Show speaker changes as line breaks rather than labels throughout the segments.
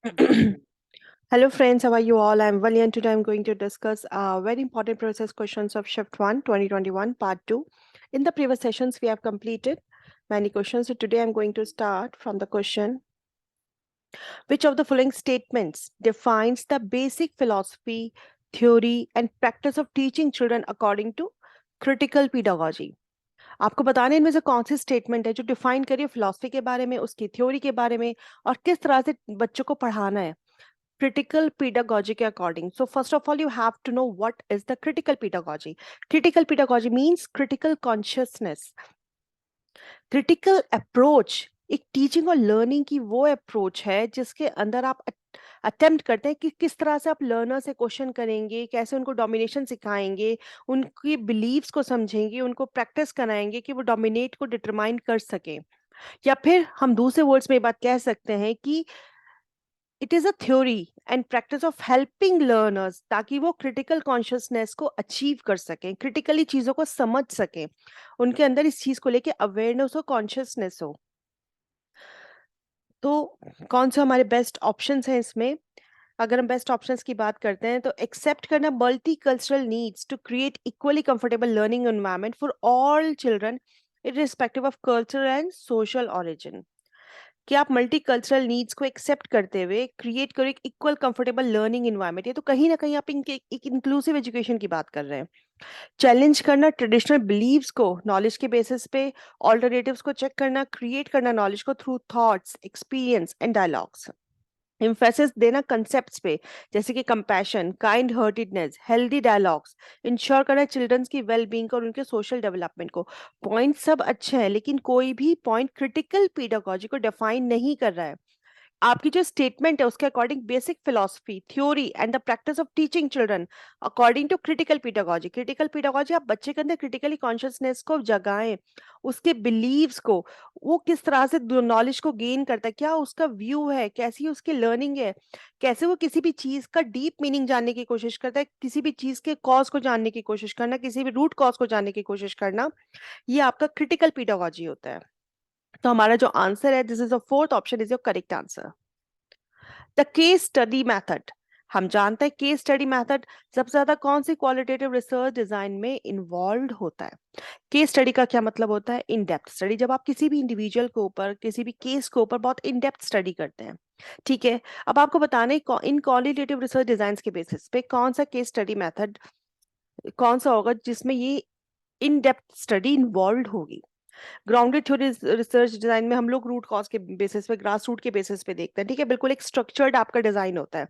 Hello friends, how are you all? I'm Vali and today I'm going to discuss very important process questions of Shift 1 2021 Part 2. In the previous sessions, we have completed many questions. So today I'm going to start from the question, which of the following statements defines the basic philosophy, theory and practice of teaching children according to critical pedagogy? आपको बताना है इनमें से कौन सी statement है जो define करिए philosophy के बारे में, उसकी थ्योरी के बारे में और किस तरह से बच्चों को पढ़ाना है critical pedagogy के according. So first of all, you have to know what is the critical pedagogy. Critical pedagogy means critical consciousness. Critical approach एक टीचिंग और लर्निंग की वो अप्रोच है जिसके अंदर आप अटेम्प्ट करते हैं कि किस तरह से आप लर्नर से क्वेश्चन करेंगे, कैसे उनको डोमिनेशन सिखाएंगे, उनकी बिलीव्स को समझेंगे, उनको प्रैक्टिस कराएंगे कि वो डोमिनेट को डिटरमाइन कर सकें। या फिर हम दूसरे वर्ड्स में ये बात कह सकते हैं कि it is a theory and practice of helping learners ताकि वो क्रिटिकल कॉन्शियसनेस को अचीव कर सकें, क्रिटिकली चीजों को समझ सकें, उनके अंदर इस चीज को लेके अवेयरनेस हो, कॉन्शियसनेस हो। तो कौन से हमारे बेस्ट ऑप्शंस हैं इसमें? अगर हम बेस्ट ऑप्शंस की बात करते हैं तो एक्सेप्ट करना multicultural needs to create equally comfortable learning environment for all children irrespective of cultural and social origin. कि आप मल्टीकल्चरल नीड्स को एक्सेप्ट करते हुए क्रिएट करो एक इक्वल कंफर्टेबल लर्निंग इन्वायरमेंट। ये तो कहीं ना कहीं आप इनके एक इंक्लूसिव एजुकेशन की बात कर रहे हैं। चैलेंज करना ट्रेडिशनल बिलीव्स को नॉलेज के बेसिस पे, ऑल्टरनेटिव्स को चेक करना, क्रिएट करना नॉलेज को through thoughts, experience and dialogues. Emphasis देना कंसेप्ट्स पे जैसे कि compassion, kind heartedness, healthy dialogues, ensure करना चिल्ड्रंस की वेल बीइंग और उनके सोशल डेवलपमेंट को। पॉइंट सब अच्छे हैं लेकिन कोई भी पॉइंट क्रिटिकल पीडागोजी को डिफाइन नहीं कर रहा है। आपकी जो स्टेटमेंट है उसके according basic philosophy, theory and the practice of teaching children according to critical pedagogy. Critical pedagogy आप बच्चे के अंदर क्रिटिकली कॉन्शियसनेस को जगाएं, उसके बिलीव्स को, वो किस तरह से नॉलेज को गेन करता है, क्या उसका व्यू है, कैसी उसकी लर्निंग है, कैसे वो किसी भी चीज का डीप मीनिंग जानने की कोशिश करता है, किसी भी चीज के कॉज को जानने की कोशिश करना, किसी भी रूट कॉज को जानने की कोशिश करना, ये आपका क्रिटिकल पीडागोजी होता है। तो हमारा जो आंसर है, this is the fourth option is your correct answer. The case study method, हम जानते हैं केस स्टडी मेथड सबसे ज्यादा कौन सी क्वालिटेटिव रिसर्च डिजाइन में इन्वॉल्व होता है। केस स्टडी का क्या मतलब होता है? इन डेप्थ स्टडी, जब आप किसी भी इंडिविजुअल के ऊपर, किसी भी केस के ऊपर बहुत इन डेप्थ स्टडी करते हैं। ठीक है, अब आपको बताना है इन क्वालिटेटिव रिसर्च डिजाइन के बेसिस पे कौन सा केस स्टडी मेथड, कौन सा होगा जिसमें ये इन डेप्थ स्टडी इन्वॉल्व होगी। ग्राउंडेड थ्योरी रिसर्च डिजाइन में हम लोग रूट कॉज के बेसिस पे, ग्रास रूट के बेसिस पे देखते हैं। ठीक है, बिल्कुल एक स्ट्रक्चर्ड आपका डिजाइन होता है।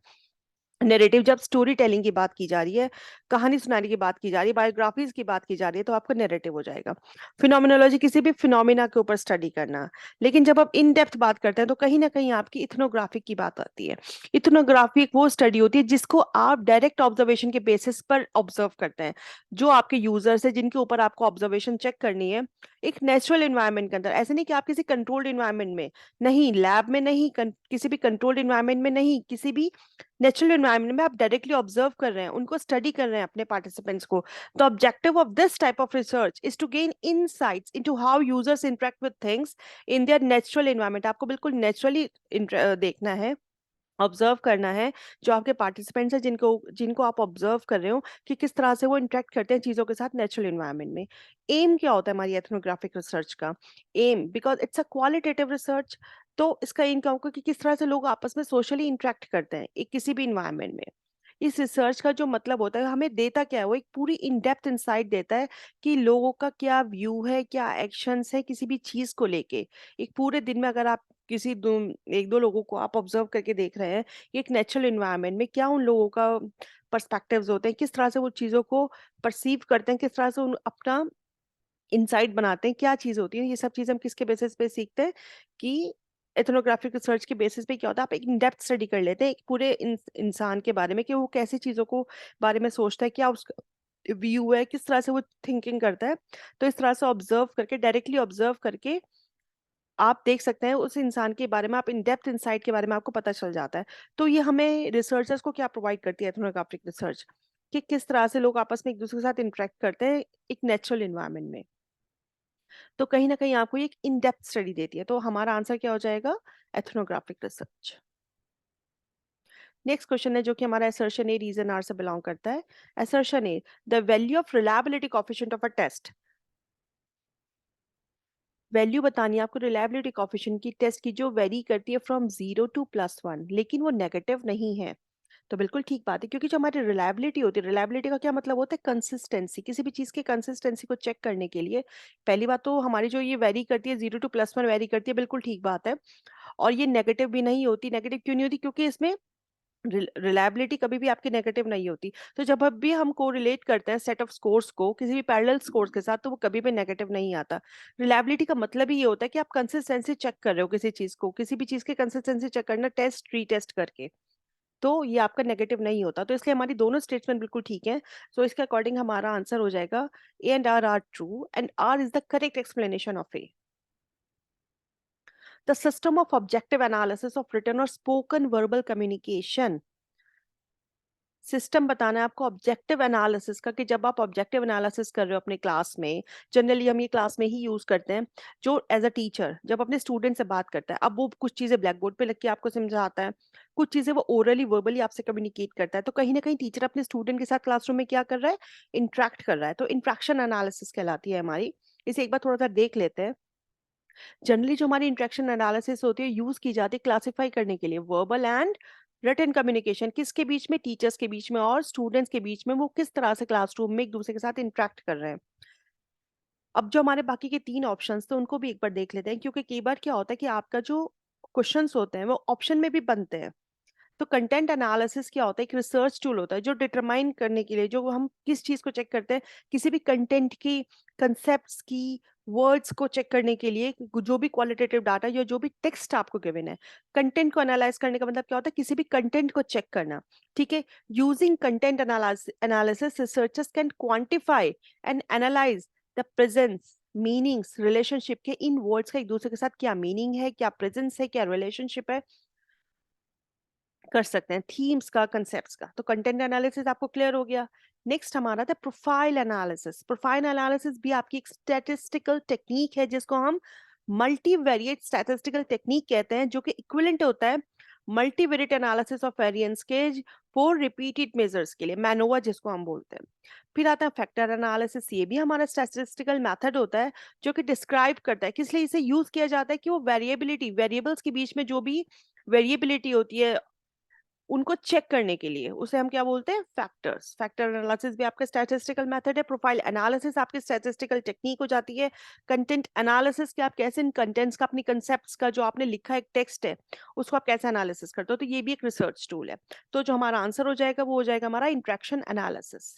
नैरेटिव, जब स्टोरी टेलिंग की बात की जा रही है, कहानी सुनाने की बात की जा रही है, बायोग्राफीज की बात की जा रही है, तो आपका नैरेटिव हो जाएगा। फिनोमिनोलॉजी, किसी भी फिनोमिना के ऊपर स्टडी करना। लेकिन जब आप इन डेप्थ बात करते हैं तो कहीं ना कहीं आपकी इथनोग्राफिक की बात आती है। इथनोग्राफी एक वो स्टडी होती है जिसको आप डायरेक्ट ऑब्जर्वेशन के बेसिस पर ऑब्जर्व करते हैं। जो आपके यूजर्स है जिनके ऊपर आपको ऑब्जर्वेशन चेक करनी है, एक नेचुरल इन्वायरमेंट के अंदर, ऐसे नहीं कि आप किसी कंट्रोल्ड इन्वायरमेंट में, नहीं लैब में, नहीं किसी भी कंट्रोल्ड इन्वायरमेंट में, नहीं किसी भी नेचुरल एनवायरनमेंट में आप डायरेक्टली ऑब्जर्व कर रहे हैं, उनको स्टडी कर रहे हैं अपने पार्टिसिपेंट्स को। The objective of this type of research is to gain insights into how users interact with things in their natural environment. आपको बिल्कुल नेचुरली देखना है, ऑब्जर्व करना है जो आपके पार्टिसिपेंट्स हैं, जिनको जिनको आप ऑब्जर्व कर रहे हो कि किस तरह से वो इंटरेक्ट करते हैं चीजों के साथ नेचुरल एनवायरनमेंट में। एम क्या होता है हमारी एथनोग्राफिक रिसर्च का? Aim, because it's a qualitative research, तो इसका एम क्या होगा कि किस तरह से लोग आपस में सोशली इंटरेक्ट करते हैं एक किसी भी इन्वायरमेंट में। इस रिसर्च का जो मतलब होता है, हमें देता क्या है, वो एक पूरी इन डेप्थ इंसाइट देता है कि लोगों का क्या व्यू है, क्या एक्शंस है किसी भी चीज को लेके। एक पूरे दिन में अगर आप किसी दो, एक दो लोगों को आप ऑब्जर्व करके देख रहे हैं, एक नेचुरल एनवायरनमेंट में क्या उन लोगों का पर्सपेक्टिव्स होते हैं, किस तरह से वो चीज़ों को परसीव करते हैं, किस तरह से उन अपना इंसाइट बनाते हैं, क्या चीज़ होती है, ये सब चीज़ हम किसके बेसिस पे सीखते हैं कि एथनोग्राफिक रिसर्च के बेसिस पे क्या होता है, आप एक इन डेप्थ स्टडी कर लेते हैं एक पूरे इंसान के बारे में कि वो कैसी चीज़ों को बारे में सोचता है, क्या उसका व्यू है, किस तरह से वो थिंकिंग करता है। तो इस तरह से ऑब्जर्व करके, डायरेक्टली ऑब्जर्व करके आप देख सकते हैं उस इंसान के बारे में, आप इन डेप्थ इंसाइट के बारे में आपको पता चल जाता है। तो ये हमें रिसर्चर्स को क्या प्रोवाइड करती है एथनोग्राफिक रिसर्च, कि किस तरह से लोग आपस में एक दूसरे के साथ इंटरेक्ट करते हैं एक नेचुरल एनवायरनमेंट में। तो कहीं ना कहीं आपको ये एक इन डेप्थ स्टडी देती है। तो हमारा आंसर क्या हो जाएगा? Ethnographic research. नेक्स्ट क्वेश्चन है जो कि हमारा assertion A रीजन आर से बिलोंग करता है. Assertion A, the value of reliability coefficient of a test. Value बतानी है आपको रिलायबिलिटी कोफिशिएंट की टेस्ट की जो वेरी करती है फ्रॉम 0 टू +1, लेकिन वो नेगेटिव नहीं है. तो बिल्कुल ठीक बात है, क्योंकि जो हमारी रिलायबिलिटी होती है, रिलायबिलिटी का क्या मतलब होता है? कंसिस्टेंसी. किसी भी चीज की कंसिस्टेंसी को चेक करने के लिए पहली बात तो हमारी जो ये वेरी करती है 0 टू +1 वेरी करती है, बिल्कुल ठीक बात है. और ये नेगेटिव भी नहीं होती. नेगेटिव क्यों नहीं होती? क्योंकि इसमें रिलायबिलिटी कभी भी आपकी नेगेटिव नहीं होती. तो जब अब भी हम कोरिलेट करते हैं सेट ऑफ स्कोर्स को किसी भी पैरेलल स्कोर्स के साथ, तो वो कभी भी नेगेटिव नहीं आता. रिलायबिलिटी का मतलब ही ये होता है कि आप कंसिस्टेंसी चेक कर रहे हो किसी चीज को, किसी भी चीज की कंसिस्टेंसी चेक करना टेस्ट रीटेस्ट करके. तो ये आपका नेगेटिव नहीं होता. तो इसलिए हमारी दोनों स्टेटमेंट बिल्कुल ठीक है. सो इसके अकॉर्डिंग हमारा आंसर हो जाएगा A and R R true and R is the correct explanation of A. The system of objective analysis of written और स्पोकन वर्बल कम्युनिकेशन. सिस्टम बताना है आपको ऑब्जेक्टिव एनालिसिस का, कि जब आप ऑब्जेक्टिव एनालिसिस कर रहे हो अपने क्लास में, जनरली हम ये क्लास में ही यूज करते हैं. जो एज अ टीचर जब अपने स्टूडेंट से बात करता है, अब वो कुछ चीजें ब्लैक बोर्ड पे लिख के आपको समझाता है, कुछ चीजें वो ओरली वर्बली आपसे कम्युनिकेट करता है. तो कहीं ना कहीं टीचर अपने स्टूडेंट के साथ क्लासरूम में क्या कर रहा है? इंटरेक्ट कर रहा है. तो इंट्रैक्शन एनालिसिस कहलाती है हमारी. इसे एक बार थोड़ा सा देख लेते हैं. जनरली जो हमारी इंट्रैक्शन एनालिसिस होती है यूज की जाती है क्लासिफाई करने के लिए वर्बल एंड रिटन कम्युनिकेशन, किसके बीच में? टीचर्स के बीच में और स्टूडेंट्स के बीच में, वो किस तरह से क्लासरूम में एक दूसरे के साथ इंटरेक्ट कर रहे हैं. अब जो हमारे बाकी के 3 ऑप्शंस थे उनको भी एक बार देख लेते हैं, क्योंकि कई बार क्या होता है कि आपका जो क्वेश्चंस होते हैं वो ऑप्शन में भी बनते हैं. तो कंटेंट एनालिसिस क्या होता है? एक रिसर्च टूल होता है जो डिटरमाइन करने के लिए, जो हम किस चीज को चेक करते हैं, किसी भी कंटेंट की, कंसेप्ट्स की, वर्ड्स को चेक करने के लिए, जो भी क्वालिटेटिव डाटा या जो भी टेक्स्ट आपको गिवन है. कंटेंट को एनालाइज करने का मतलब क्या होता है? किसी भी कंटेंट को चेक करना. ठीक है. Using content analysis researchers can quantify and analyse the presence, meanings, relationship के इन वर्ड्स का एक दूसरे के साथ क्या मीनिंग है, क्या प्रेजेंस है, क्या रिलेशनशिप है, कर सकते हैं. थीम्स का, कंसेप्ट्स का. तो कंटेंट एनालिसिस आपको क्लियर हो गया. नेक्स्ट हमारा था प्रोफाइल एनालिसिस. प्रोफाइल एनालिसिस भी आपकी एक स्टैटिस्टिकल टेक्निक है जिसको हम मल्टीवेरिएट स्टैटिस्टिकल टेक्निक कहते हैं, जो कि इक्विवेलेंट होता है मल्टीवेरिएट एनालिसिस ऑफ वेरिएंस के फॉर रिपीटेड मेजर्स के लिए, मैनोवा जिसको हम बोलते हैं. फिर आता है फैक्टर एनालिसिस. ये भी हमारा स्टैटिस्टिकल मेथड होता है जो कि डिस्क्राइब करता है किस लिए इसे यूज किया जाता है, कि वो वेरिएबिलिटी, वेरिएबल्स के बीच में जो भी वेरिएबिलिटी होती है उनको चेक करने के लिए, उसे हम क्या बोलते हैं? फैक्टर्स. फैक्टर एनालिसिस भी आपका स्टैटिस्टिकल मेथड है. प्रोफाइल एनालिसिस आपकी स्टैटिस्टिकल टेक्निक हो जाती है. कंटेंट एनालिसिस के आप कैसे इन कंटेंट्स का, अपनी कंसेप्ट्स का, जो आपने लिखा एक टेक्स्ट है उसको आप कैसे एनालिसिस करते हो, तो ये भी एक रिसर्च टूल है. तो जो हमारा आंसर हो जाएगा वो हो जाएगा हमारा interaction analysis.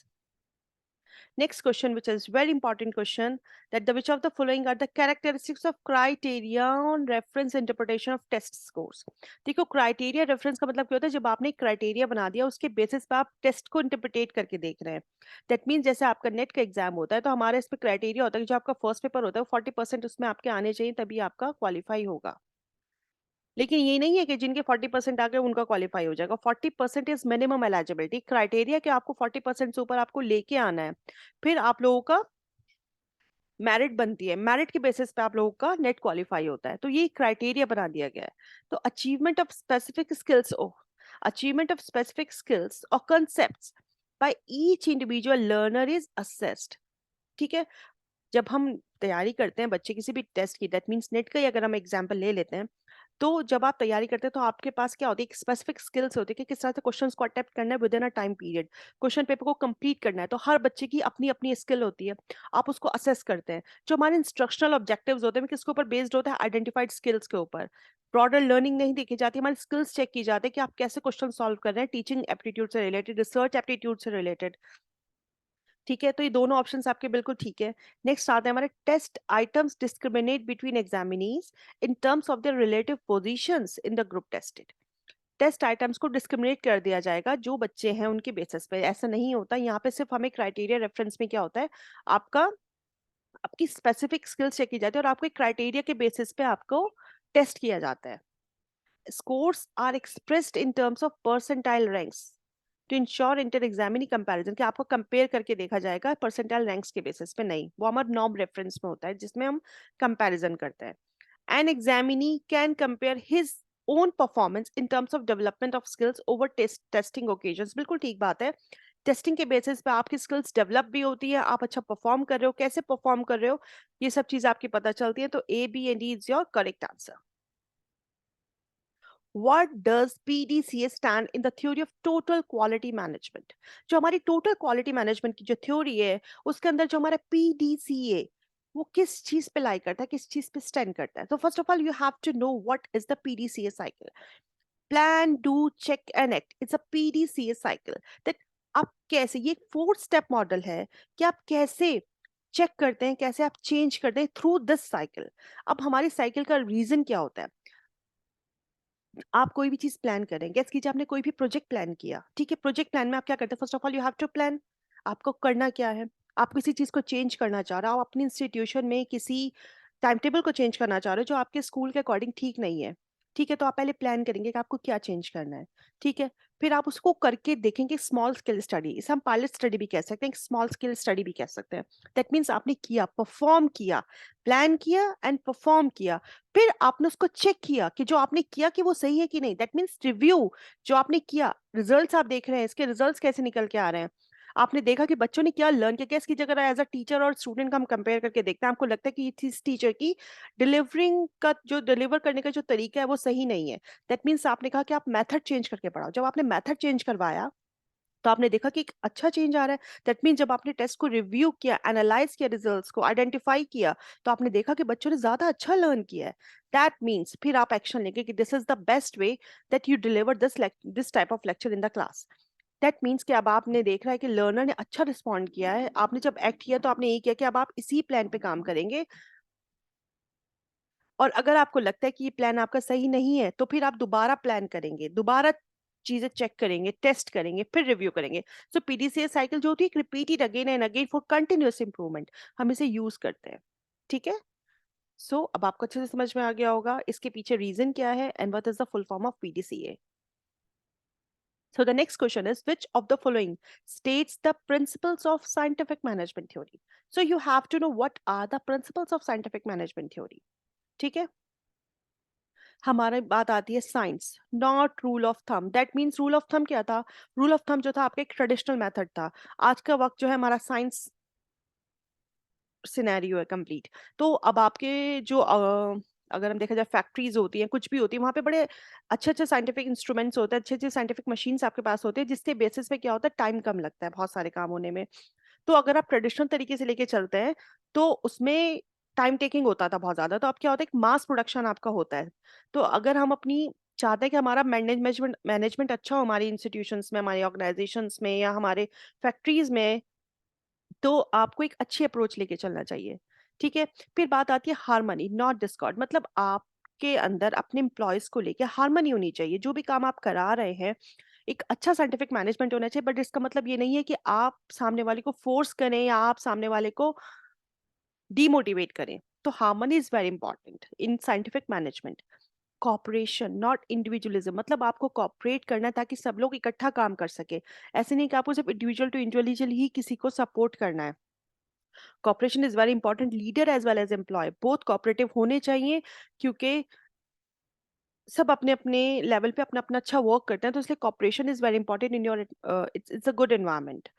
Next question, which is very important question, that the which of the following are the characteristics of criteria on reference interpretation of test scores. देखो क्राइटेरिया रेफरेंस का मतलब क्या होता है? जब आपने एक क्राइटेरिया बना दिया उसके बेसिस पे आप टेस्ट को इंटरप्रिटेट करके देख रहे हैं. दैट मीन जैसे आपका नेट का एग्जाम होता है तो हमारे इस पे क्राइटेरिया होता है कि जो आपका फर्स्ट पेपर होता है वो 40% उसमें आपके आने चाहिए, तभी आपका क्वालिफाई होगा. लेकिन ये नहीं है कि जिनके 40% आ गए उनका क्वालिफाई हो जाएगा. 40% इज मिनिमम एलिजिबिलिटी क्राइटेरिया, कि आपको 40% से ऊपर आपको लेके आना है. फिर आप लोगों का मेरिट बनती है, मेरिट के बेसिस पे आप लोगों का नेट क्वालिफाई होता है. तो ये क्राइटेरिया बना दिया गया है. तो achievement of specific skills, oh achievement of specific skills और concepts by each individual learner is assessed. ठीक है. जब हम तैयारी करते हैं बच्चे किसी भी टेस्ट की, दैट मीन्स नेट का ही अगर हम एग्जाम्पल ले लेते हैं, तो जब आप तैयारी करते हैं तो आपके पास क्या होती है? एक स्पेसिफिक स्किल्स होती है कि किस तरह से क्वेश्चंस को अटेम्प्ट करना है with in a time period, question paper को कंप्लीट करना है. तो हर बच्चे की अपनी अपनी स्किल होती है, आप उसको असेस करते हैं. जो हमारे इंस्ट्रक्शनल ऑब्जेक्टिव्स होते हैं किसके ऊपर बेस्ड होता है? आइडेंटिफाइड स्किल्स के ऊपर. ब्रॉडर लर्निंग नहीं देखी जाती, हमारी स्किल्स चेक की जाती है कि आप कैसे क्वेश्चन सॉल्व कर रहे हैं, टीचिंग एप्टीट्यूड से रिलेटेड, रिसर्च एप्टीट्यूड से रिलेटेड. ठीक है. तो ये दोनों ऑप्शंस आपके बिल्कुल ठीक है. नेक्स्ट आते हैं हमारे test items discriminate between examinees in terms of their relative positions in the group tested. Test items को डिस्क्रिमिनेट कर दिया जाएगा जो बच्चे हैं उनके बेसिस पे. ऐसा नहीं होता यहाँ पे. सिर्फ हमें क्राइटेरिया रेफरेंस में क्या होता है? आपका, आपकी स्पेसिफिक स्किल्स चेक की जाती है और आपके क्राइटेरिया के बेसिस पे आपको टेस्ट किया जाता है. Scores are expressed in terms of percentile ranks to ensure inter examinee comparison, कि आपको कंपेयर करके देखा जाएगा परसेंटाइल रैंक्स के बेसिस पे नहीं. वो हमारा नॉर्म रेफरेंस में होता है जिसमें हम कंपैरिजन करते हैं. An examinee can compare his own performance in terms of development of skills over testing occasions. बिल्कुल ठीक बात है। टेस्टिंग के बेसिस पे आपकी स्किल्स डेवलप भी होती है, आप अच्छा परफॉर्म कर रहे हो, कैसे परफॉर्म कर रहे हो, ये सब चीज़ आपकी पता चलती है। तो A, B and D is your correct answer. What does PDCA stand in the theory of total quality management? जो हमारी total quality management की जो theory है, उसके अंदर जो हमारा PDCA वो किस चीज पे लाई करता है, किस चीज पे स्टैंड करता है? तो first of all you have to know what is the PDCA cycle. Plan, do, check and act, it's a PDCA cycle. That आप कैसे, ये 4 स्टेप मॉडल है कि आप कैसे चेक करते हैं, कैसे आप चेंज करते हैं थ्रू दिस साइकिल। अब हमारी साइकिल का रीजन क्या होता है? आप कोई भी चीज प्लान करें, गेस कीजिए आपने कोई भी प्रोजेक्ट प्लान किया, ठीक है? प्रोजेक्ट प्लान में आप क्या करते हैं? First of all you have to plan, आपको करना क्या है। आप किसी चीज को चेंज करना चाह रहे हो, आप अपनी इंस्टीट्यूशन में किसी टाइम टेबल को चेंज करना चाह रहे हो जो आपके स्कूल के अकॉर्डिंग ठीक नहीं है, ठीक है? तो आप पहले प्लान करेंगे कि आपको क्या चेंज करना है, ठीक है? फिर आप उसको करके देखेंगे, स्मॉल स्केल स्टडी, इसे हम पायलट स्टडी भी कह सकते हैं, स्मॉल स्केल स्टडी भी कह सकते हैं। दैट मीन्स आपने किया, परफॉर्म किया, प्लान किया एंड परफॉर्म किया। फिर आपने उसको चेक किया कि जो आपने किया कि वो सही है कि नहीं। दैट मीन्स रिव्यू, जो आपने किया, रिजल्ट्स आप देख रहे हैं, इसके रिजल्ट्स कैसे निकल के आ रहे हैं। आपने देखा कि बच्चों ने क्या लर्न किया। कैसे की जगह एज अ टीचर और स्टूडेंट का हम कंपेयर करके देखते हैं, आपको लगता है कि इस टीचर की डिलीवरिंग का जो डिलीवर करने का जो तरीका है वो सही नहीं है। दैट मीन्स आपने कहा कि आप मेथड चेंज करके पढ़ाओ। जब आपने मेथड चेंज करवाया तो आपने देखा कि एक अच्छा चेंज आ रहा है। दैट मीन जब आपने टेस्ट को रिव्यू किया, एनालाइज किया, रिजल्ट्स को आइडेंटिफाई किया, तो आपने देखा कि बच्चों ने ज्यादा अच्छा लर्न किया है। दैट मीन्स फिर आप एक्शन लेंगे कि this is the best way that you deliver this type of lecture in the class. That means कि अब आपने देख रहा है कि लर्नर ने अच्छा रिस्पॉन्ड किया है, आपने जब एक्ट किया तो आपने ये किया कि अब आप इसी प्लान पे काम करेंगे। और अगर आपको लगता है कि ये प्लान आपका सही नहीं है तो फिर आप दोबारा प्लान करेंगे, दोबारा चीजें चेक करेंगे, टेस्ट करेंगे, फिर रिव्यू करेंगे। सो पीडीसीए साइकिल जो होती है, repeat it again and again for continuous improvement, हम इसे यूज करते हैं, ठीक है? सो अब आपको अच्छे से समझ में आ गया होगा इसके पीछे रीजन क्या है and what is the full form of PDCA. So the next question is, which of the following states the principles of scientific management theory? So you have to know what are the principles of scientific management theory, ठीक है? हमारी बात आती है science, not rule of thumb. That means rule of thumb क्या था? Rule of thumb जो था आपका एक ट्रेडिशनल मेथड था। आज का वक्त जो है हमारा साइंस सिनेरियो है कंप्लीट। तो अब आपके जो अगर हम देखा जाए फैक्ट्रीज होती हैं, कुछ भी होती है, वहाँ पे बड़े अच्छे अच्छे साइंटिफिक इंस्ट्रूमेंट्स होते हैं, अच्छे अच्छे साइंटिफिक मशीन्स आपके पास होते हैं, जिसके बेसिस पे क्या होता है, टाइम कम लगता है बहुत सारे काम होने में। तो अगर आप ट्रेडिशनल तरीके से लेके चलते हैं तो उसमें टाइम टेकिंग होता था बहुत ज्यादा। तो अब क्या होता है, एक मास प्रोडक्शन आपका होता है। तो अगर हम अपनी चाहते हैं कि हमारा मैनेजमेंट मैनेजमेंट अच्छा हो हमारी इंस्टीट्यूशंस में, हमारी ऑर्गेनाइजेशंस में या हमारे फैक्ट्रीज में, तो आपको एक अच्छी अप्रोच लेके चलना चाहिए, ठीक है? फिर बात आती है हार्मनी नॉट डिस्कॉर्ड। मतलब आपके अंदर अपने एम्प्लॉयज को लेके हार्मनी होनी चाहिए। जो भी काम आप करा रहे हैं, एक अच्छा साइंटिफिक मैनेजमेंट होना चाहिए, बट इसका मतलब ये नहीं है कि आप सामने वाले को फोर्स करें या आप सामने वाले को डीमोटिवेट करें। तो harmony is very important in scientific management. Cooperation not individualism, मतलब आपको कॉपरेट करना है ताकि सब लोग इकट्ठा काम कर सके। ऐसे नहीं कि आपको सिर्फ इंडिविजुअल टू इंडिविजुअल ही किसी को सपोर्ट करना है। Cooperation is very important, leader as well as employee both cooperative होने चाहिए, क्योंकि सब अपने अपने लेवल पे अपना अपना अच्छा वर्क करते हैं। तो इसलिए cooperation is very important in your, it's a good environment.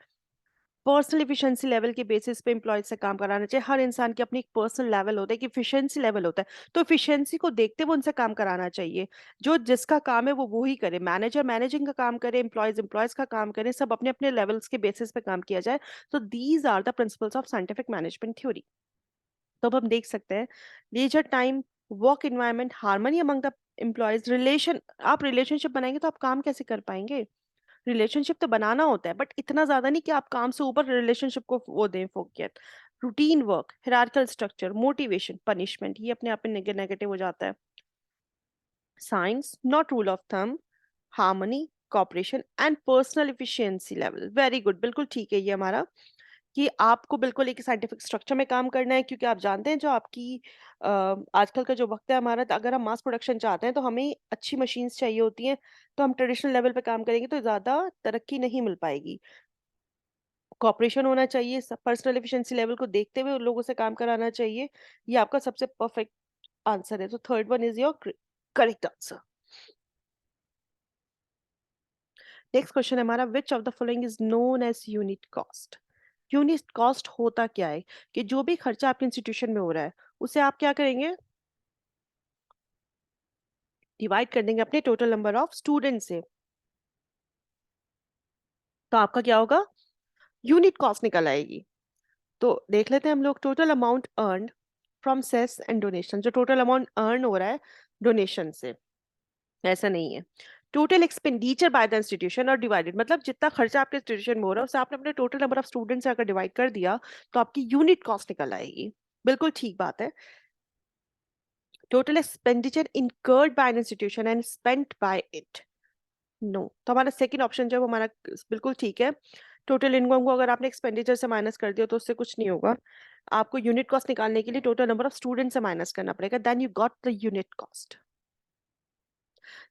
Personal efficiency level के बेसिस पे एम्प्लॉय से काम कराना चाहिए। हर इंसान की अपनी एक पर्सनल लेवल होता है, कि इफिशिएंसी लेवल होता है, तो इफिशिएंसी को देखते हुए उनसे काम कराना चाहिए। जो जिसका काम है वो ही करे, मैनेजर मैनेजिंग का काम करे, एम्प्लॉयज एम्प्लॉयज का काम करें, सब अपने अपने लेवल्स के बेसिस पे काम किया जाए। तो these are the principles of scientific management theory. तो अब हम देख सकते हैं leisure time, work environment, harmony among the employees, relation. आप रिलेशनशिप बनाएंगे तो आप काम कैसे कर पाएंगे? रिलेशनशिप तो बनाना होता है, बट इतना ज्यादा नहीं कि आप काम से ऊपर रिलेशनशिप को वो दें focus. Routine work, hierarchical structure, motivation, punishment, ये अपने आप में नेगेटिव हो जाता है। Science not rule of thumb, harmony, cooperation and personal efficiency level. Very good, बिल्कुल ठीक है ये हमारा, कि आपको बिल्कुल एक साइंटिफिक स्ट्रक्चर में काम करना है। क्योंकि आप जानते हैं जो आपकी आजकल का जो वक्त है हमारा, तो अगर हम मास प्रोडक्शन चाहते हैं तो हमें अच्छी मशीन्स चाहिए होती हैं। तो हम ट्रेडिशनल लेवल पे काम करेंगे तो ज़्यादा तरक्की नहीं मिल पाएगी। कॉपरेशन होना चाहिए, पर्सनल एफिशिएंसी लेवल को देखते हुए उन लोगों से काम कराना चाहिए। ये आपका सबसे परफेक्ट आंसर है। तो third one is your correct answer. Next question है हमारा, which of the following is known as unit cost? Unit cost होता क्या है? कि जो भी खर्चा आपके इंस्टीट्यूशन में हो रहा है उसे आप क्या करेंगे, डिवाइड कर देंगे अपने टोटल नंबर ऑफ स्टूडेंट से, तो आपका क्या होगा, यूनिट कॉस्ट निकल आएगी। तो देख लेते हैं हम लोग, total amount earn from cess and donation, जो टोटल अमाउंट अर्न हो रहा है डोनेशन से, ऐसा नहीं है। Total expenditure by the institution और डिवाइडेड, मतलब जितना खर्चा आपके इंस्टीट्यूशन में हो रहा है उसे आपने अपने टोटल नंबर ऑफ स्टूडेंट्स से अगर डिवाइड कर दिया तो आपकी यूनिट कॉस्ट निकल आएगी। बिल्कुल ठीक बात है। Total expenditure incurred by an institution and spent by it, no. तो हमारा सेकंड ऑप्शन जो है वो हमारा बिल्कुल ठीक है। टोटल इनकम को अगर आपने एक्सपेंडिचर से माइनस कर दिया तो उससे कुछ नहीं होगा। आपको यूनिट कॉस्ट निकालने के लिए टोटल नंबर ऑफ स्टूडेंट से माइनस करना पड़ेगा, then you got the unit cost.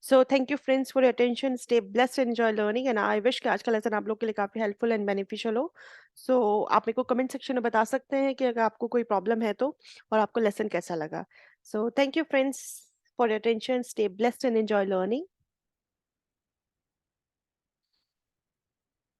So thank you friends for your attention, stay blessed and enjoy learning, and I wish कि आज का लेसन आप लोग के लिए काफी हेल्पफुल एंड बेनिफिशियल हो। सो आप मेरे को कमेंट सेक्शन में बता सकते हैं कि अगर आपको कोई प्रॉब्लम है तो, और आपको लेसन कैसा लगा। सो thank you friends for your attention, stay blessed and enjoy learning.